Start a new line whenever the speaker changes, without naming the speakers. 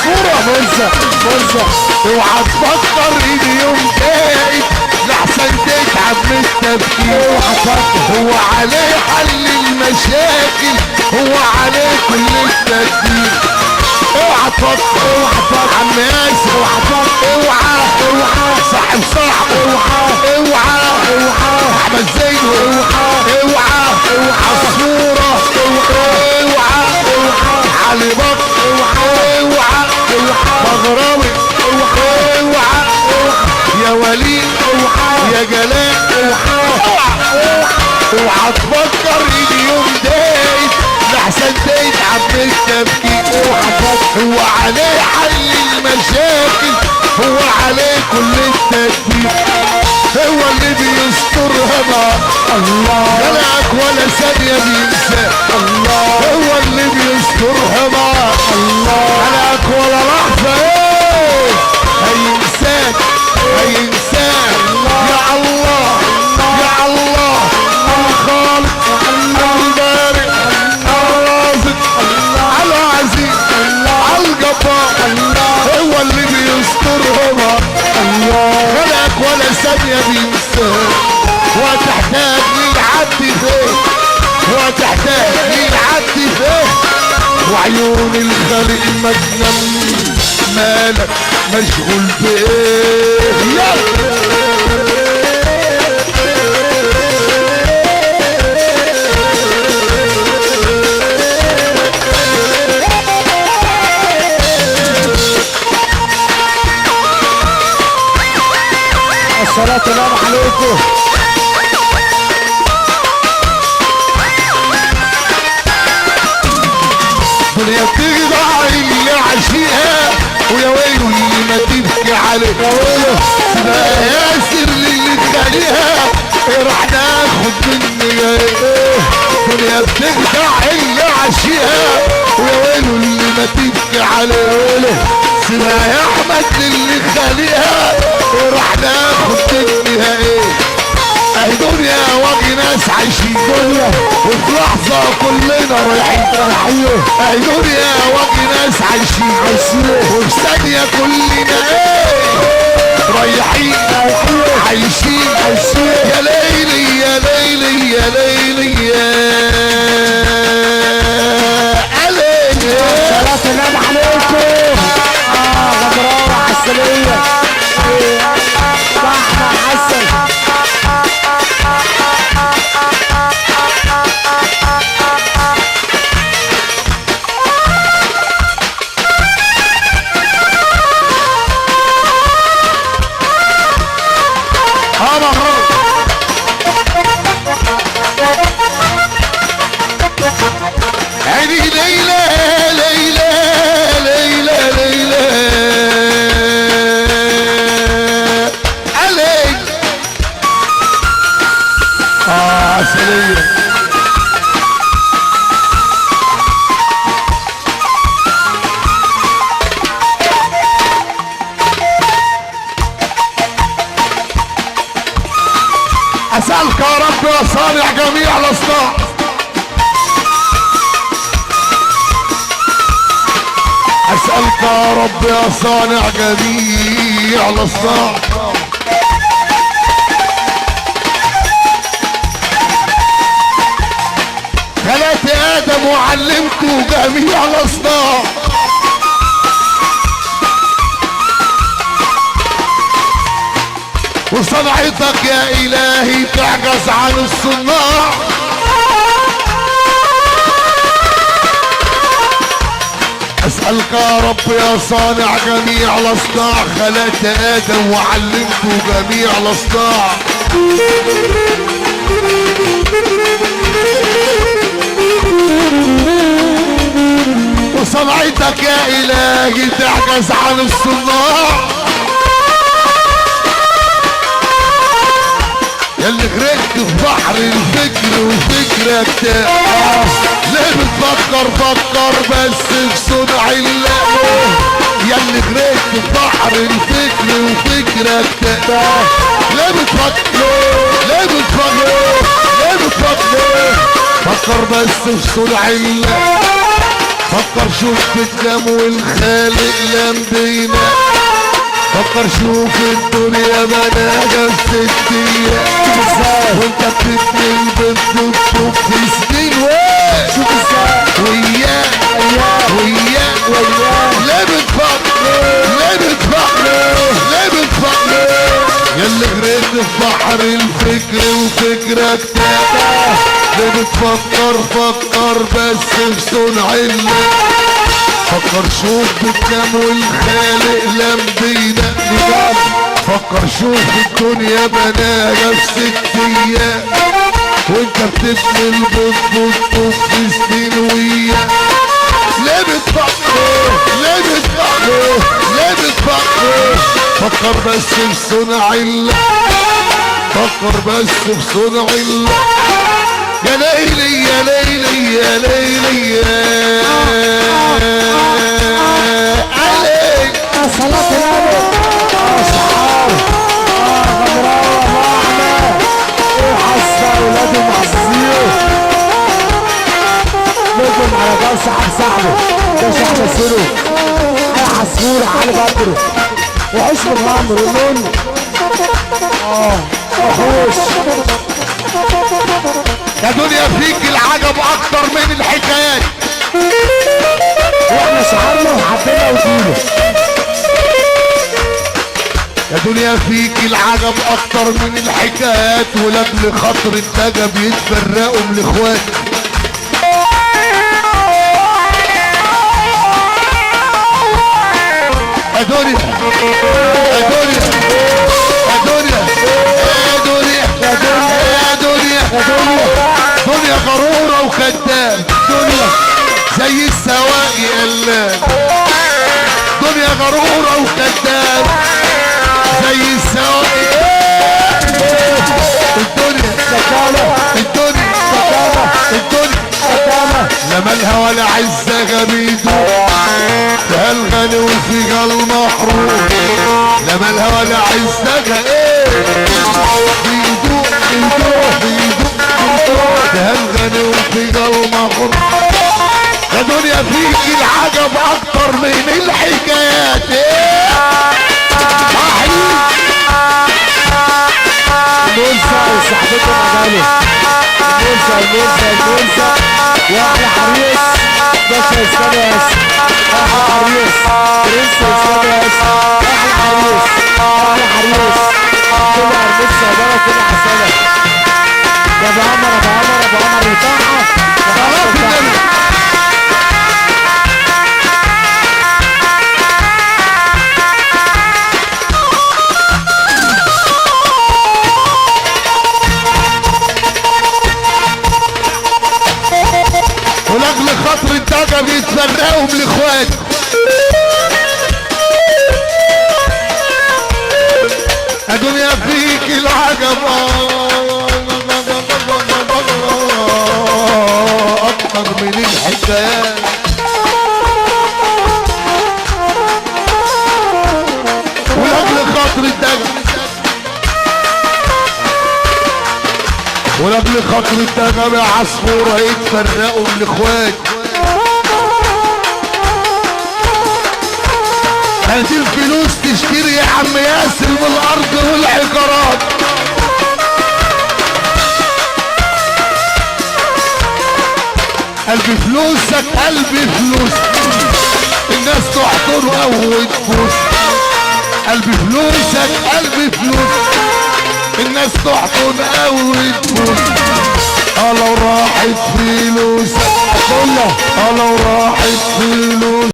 عصفورة فرصة اوعى تفكر ان يوم جاي لحسن تتعب من التفكير. اوعى تفكر هو عليه حل المشاكل، هو عليه كل التدبير. اوعى تفكر عم ياسر، اوعى صاحب اوعى احمد زينو، اوعى عصفورة، اوعى علي بكر، اوعى مغراوي، اوعى يا وليد، يا جلال، اوعى تفكر ان يوم دايت لحسن تتعب من التفكير. هو عليه حل المشاكل، هو عليه كل التدبير. هو اللي بيسترها مع الله، خلقك ولا ثانية بينساك الله. هو اللي بيسترها مع الله، خلقك ولا لحظة هينساك يا الله يا الله. الخالق البارئ الرازق العزيز الجبار، هو اللي بيسترها الله، خلقك ولا ثانية بينساك. وتحتاج للعبد فين، وتحتاج للعبد فين، وعيون الخالق مجنون مالك مشغول بايه. يلا الصلاة والسلام عليكم. دنيا بتخدع اللي عاشقها، ويا ويله اللي ما تبكي عليه. يا ويله سيبها ياسر اللي تخليها، راح ناخد مني ايه. دنيا بتخدع اللي عاشقها، ويا ويله اللي ما تبكي عليه. سيبها يا احمد اللي خليها، راح ناخد منها ايه. اهي دنيا واجي ناس عايشين دنيا، وفي لحظة كلنا رايحين. اهي دنيا واجي ناس عايشين، وفي ثانية كلنا ايه رايحين عايشين. يا ليلي يا ليلي يا ليلي يا ليلي.
صلاة النبي عليكم. غدراوة عسلية احمد حسن.
عيني ليلى ليلى ليلى ليلى علي عسلية. أسألك يا رب يا صانع جميع الأصناع، أسألك يا رب يا صانع جميع الأصناع، خلقت آدم وعلمته جميع الأصناع. وصنعتك يا إلهي تعجز عن الصناع. أسألك يا رب يا صانع جميع الأصناع، خلقت آدم وعلمته جميع الأصناع. وصنعتك يا إلهي تعجز عن الصناع. ياللي غرقت في بحر الفكر وفكرك تاه، ليه بتفكر فكر بس في صنع الله. ياللي غرقت في بحر الفكر وفكرك تاه، ليه بتفكر ليه بتفكر ليه بتفكر. فكر بس في صنع الله، فكر شوف الدم والخالق لم بينا، فكر شوف الدنيا بناها في 6 ايام، وانت بتبني البيت وتشوف في سنين
شوف ازاي
وياك ليه بتفكر ياللي غرقت في بحر الفكر وفكرك تاه، ليه بتفكر فكر بس في صنع الله، فكر شوف بالكام والخالق لم بينا، فكر شوف الدنيا بناها في 6 ايام، وانت بتبني البيت وتطوف في سنين وياك، ليه بتفكر فكر بس في صنع الله، فكر بس في صنع الله، يا ليلي يا ليلي يا ليلي يا علي
صلاة النبي أصحاب غمراوة وأحمد وحصة أولاده معزيه نجم على جال صاحبه ده شحنة سيرو على عصفور على بدره وحشم الغمر ونون وحوش
يا دنيا فيك العجب اكتر من الحكايات،
واحنا شعرنا وحبينا وجينا
يا دنيا فيك العجب اكتر من الحكايات، ولاجل خاطر النجا بيتفرقوا من الاخوات، يا دنيا يا دنيا يا دنيا يا دنيا يا دنيا يا دنيا دنيا غرورة وكذاب، دنيا زي السواقي قلاب، دنيا غرورة وكذاب زي السواقي، الدنيا لا مالها ولا عزة جميدو، فيها الغني وفيها المحروم، لا مالها ولا عزة بيدوق فيها الغني وفيها المحروم، يا دنيا فيك العجب اكتر من الحكايات،
المنسى وصاحبته مجاله المنسى واحلى حريص باشا اسلام ياسر، احلى حريص برنس اسلام ياسر، احلى حريص كل عربيس صدارة كل حسنة يا ابو عمر بتاعها
ولاجل خاطر الدجا بيتفرقوا من الاخوات، يا دنيا فيك العجب اكتر من الحكايات، ولاجل خاطر الدجا ولاجل خاطر الدجا يا عصفور هيتفرقوا من الاخوات، هاتي الفلوس تشتري يا عم ياسر من الارض والعقارات، قلبي فلوسك قلبي فلوس، الناس تحضر اول تفوز، قلبي فلوسك قلبي فلوس، الناس تحضن اول تفوز، لو راحت فلوسك كلها لو راحت فلوسك